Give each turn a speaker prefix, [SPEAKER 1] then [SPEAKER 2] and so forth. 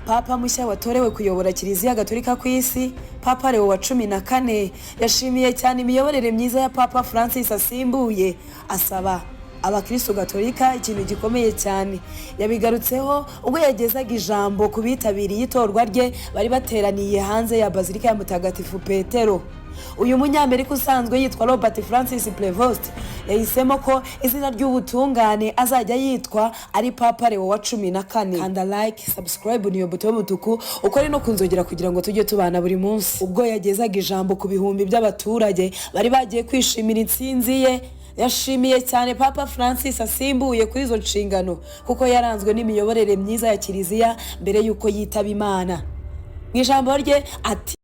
[SPEAKER 1] Papa Mushya watorewe kuyobora Kiliziya Gatolika ku isi, Papa Leo wa 14 yashimiye cyane imiyoborere myiza ya Papa Francis asimbuye, asaba abakristo Gatolika ikintu gikomeye cyane. Yabigarutseho ubwo yagezaga ijambo kubitabiriye itorwa rye bari bateraniye hanze ya Bazilika ya Mutagatifu Petero. Uyu munyamerika usanzwe yitwa Robert Francis Prevost yahisemo ko izina ry'ubutungane azajya yitwa ari Papa Leo wa 14. Kanda like, subscribe niyo buto y'umutuku ukore no kunzogera kugira ngo tujye tubana buri munsi. Ubwo yagezaga ijambo ku bihumbi by'abaturage bari bagiye kwishimira intsinzi ye, yashimiye cyane Papa Francis asimbuye kuri izo nshingano kuko yaranzwe n'imiyoborere myiza ya Kiliziya mbere yuko yitaba Imana. Mu ijambo rye ati